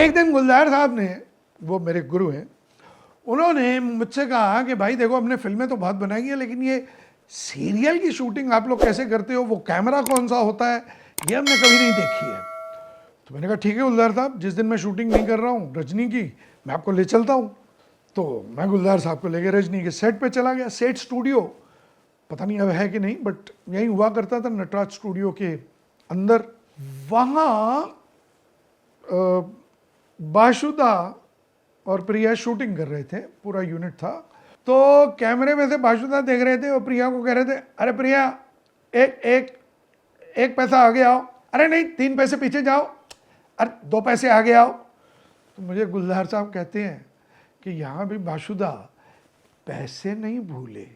एक दिन गुलजार साहब ने, वो मेरे गुरु हैं, उन्होंने मुझसे कहा कि भाई देखो हमने फिल्में तो बहुत बनाई है, लेकिन ये सीरियल की शूटिंग आप लोग कैसे करते हो, वो कैमरा कौन सा होता है, ये हमने कभी नहीं देखी है। तो मैंने कहा ठीक है गुलजार साहब, जिस दिन मैं शूटिंग नहीं कर रहा हूँ रजनी की, मैं आपको ले चलता हूँ। तो मैं गुलजार साहब को लेके रजनी के सेट पे चला गया। सेट स्टूडियो पता नहीं अब है कि नहीं, बट यहीं हुआ करता था नटराज स्टूडियो के अंदर। वहाँ बाशुदा और प्रिया शूटिंग कर रहे थे, पूरा यूनिट था। तो कैमरे में से बाशुदा देख रहे थे और प्रिया को कह रहे थे, अरे प्रिया एक एक एक पैसा आगे आओ, अरे नहीं 3 पैसे पीछे जाओ, अरे 2 पैसे आगे आओ। तो मुझे गुलजार साहब कहते हैं कि यहाँ भी बाशुदा पैसे नहीं भूले।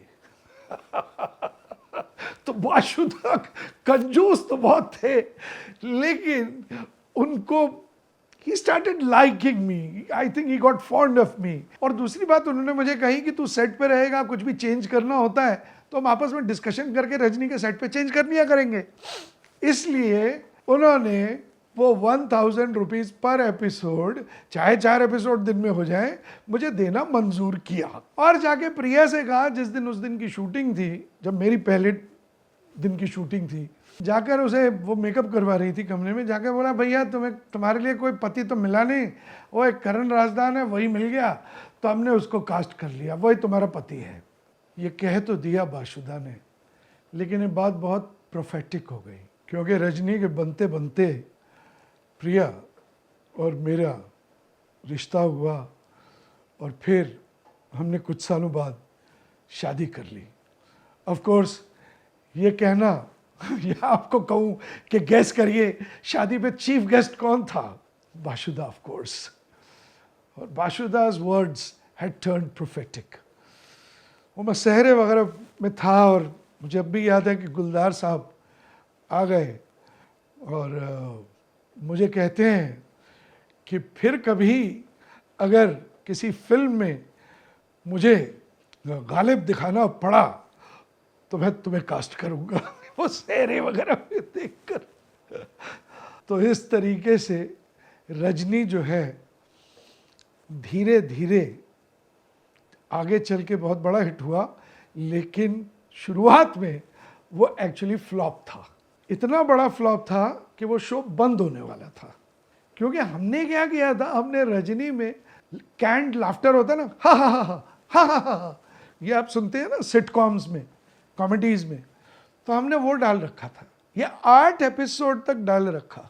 तो बाशुदा कंजूस तो बहुत थे, लेकिन उनको he started liking me. I think he got fond of me. और दूसरी बात उन्होंने मुझे कही कि तू सेट पे रहेगा, कुछ भी चेंज करना होता है तो हम आपस में डिस्कशन करके रजनी के सेट पे चेंज कर लिया करेंगे। इसलिए उन्होंने वो 1000 रुपीज पर एपिसोड, चाहे 4 एपिसोड दिन में हो जाए, मुझे देना मंजूर किया। और जाके प्रिया से कहा, जिस दिन उस दिन की शूटिंग थी, जब मेरी पहले दिन की शूटिंग थी, जाकर उसे वो मेकअप करवा रही थी कमरे में, जाकर बोला भैया तुम्हारे लिए कोई पति तो मिला नहीं, वो एक करण राजदान है वही मिल गया, तो हमने उसको कास्ट कर लिया, वही तुम्हारा पति है। ये कह तो दिया बाशुदा ने, लेकिन ये बात बहुत प्रोफेटिक हो गई, क्योंकि रजनी के बनते बनते प्रिया और मेरा रिश्ता हुआ और फिर हमने कुछ सालों बाद शादी कर ली। ऑफ कोर्स ये कहना या आपको कहूं कि गेस करिए शादी पे चीफ गेस्ट कौन था? बाशुदा ऑफ कोर्स। और बाशुदा's वर्ड्स हैड टर्न्ड प्रोफेटिक। वो मैं सहरे वगैरह में था और मुझे अब भी याद है कि गुलजार साहब आ गए और मुझे कहते हैं कि फिर कभी अगर किसी फिल्म में मुझे गालिब दिखाना पड़ा तो मैं तुम्हें कास्ट करूंगा। वो सेहरे वगैरह में देखकर। तो इस तरीके से रजनी जो है धीरे धीरे आगे चल के बहुत बड़ा हिट हुआ, लेकिन शुरुआत में वो एक्चुअली फ्लॉप था। इतना बड़ा फ्लॉप था कि वो शो बंद होने वाला था, क्योंकि हमने क्या किया था, हमने रजनी में कैंड लाफ्टर होता है ना, हा हा हा हा हा हा हा, ये आप सुनते हैं ना सिटकॉम्स में, कॉमेडीज में, तो हमने वो डाल रखा था। ये 8 एपिसोड तक डाल रखा।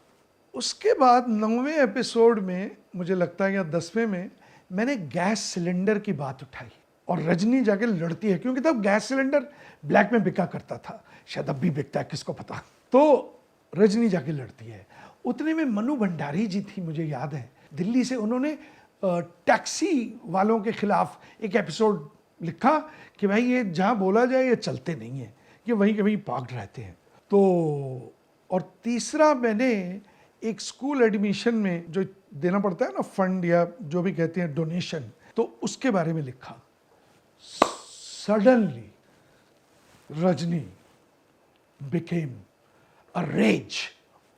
उसके बाद 9वें एपिसोड में मुझे लगता है या 10वें में मैंने गैस सिलेंडर की बात उठाई और रजनी जाके लड़ती है, क्योंकि तब गैस सिलेंडर ब्लैक में बिका करता था, शायद अब भी बिकता है किसको पता। तो रजनी जाके लड़ती है। उतने में मनु भंडारी जी थी, मुझे याद है, दिल्ली से, उन्होंने टैक्सी वालों के खिलाफ एक एपिसोड लिखा कि भाई ये जहाँ बोला जाए ये चलते नहीं है, ये वहीं के वहीं पार्क्ड रहते हैं। तो और तीसरा मैंने एक स्कूल एडमिशन में जो देना पड़ता है ना फंड या जो भी कहते हैं डोनेशन, तो उसके बारे में लिखा। Suddenly Rajni became a rage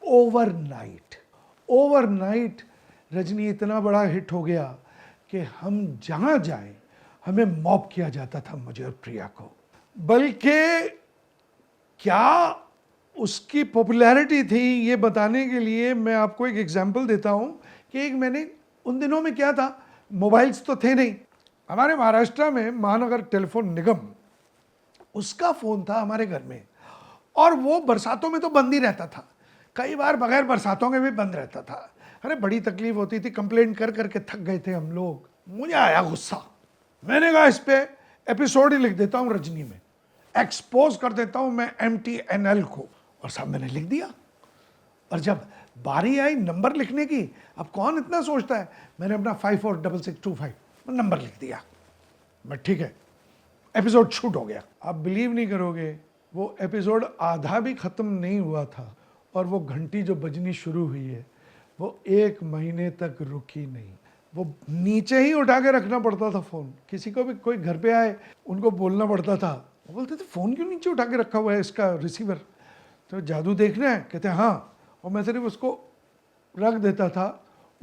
overnight. Overnight Rajni इतना बड़ा हिट हो गया कि हम जहाँ जाएं हमें मॉब किया जाता था, मुझे और प्रिया को। बल्कि क्या उसकी पॉपुलैरिटी थी ये बताने के लिए मैं आपको एक एग्जांपल देता हूं कि एक मैंने, उन दिनों में क्या था, मोबाइल्स तो थे नहीं। हमारे महाराष्ट्र में महानगर टेलीफोन निगम, उसका फ़ोन था हमारे घर में, और वो बरसातों में तो बंद ही रहता था, कई बार बगैर बरसातों के भी बंद रहता था। अरे बड़ी तकलीफ होती थी, कंप्लेंट कर करके थक गए थे हम लोग। मुझे आया गुस्सा, मैंने कहा इस पे एपिसोड ही लिख देता हूँ, रजनी में एक्सपोज कर देता हूँ मैं MTNL को। और साहब मैंने लिख दिया। और जब बारी आई नंबर लिखने की, अब कौन इतना सोचता है, मैंने अपना 546625 नंबर लिख दिया। मैं ठीक है, एपिसोड शूट हो गया। आप बिलीव नहीं करोगे, वो एपिसोड आधा भी खत्म नहीं हुआ था और वो घंटी जो बजनी शुरू हुई है वो 1 महीने तक रुकी नहीं। वो नीचे ही उठा के रखना पड़ता था फ़ोन। किसी को भी कोई घर पे आए उनको बोलना पड़ता था, वो बोलते थे फ़ोन क्यों नीचे उठा के रखा हुआ है इसका रिसीवर, तो जादू देखना है, कहते हैं हाँ। और मैं सिर्फ उसको रख देता था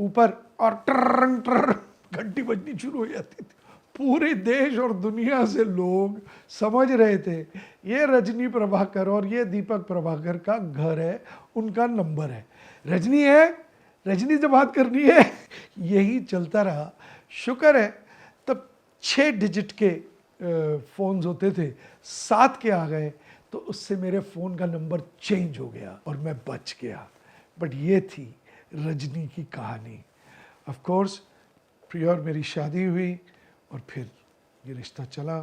ऊपर और ट्रंग ट्रंग घंटी बजनी शुरू हो जाती थी। पूरे देश और दुनिया से लोग समझ रहे थे ये रजनी प्रभाकर और ये दीपक प्रभाकर का घर है, उनका नंबर है, रजनी है, रजनी से बात करनी है। यही चलता रहा। शुक्र है तब 6 डिजिट के फ़ोन्स होते थे, 7 के आ गए तो उससे मेरे फ़ोन का नंबर चेंज हो गया और मैं बच गया। बट ये थी रजनी की कहानी। ऑफ कोर्स प्रिया और मेरी शादी हुई और फिर ये रिश्ता चला।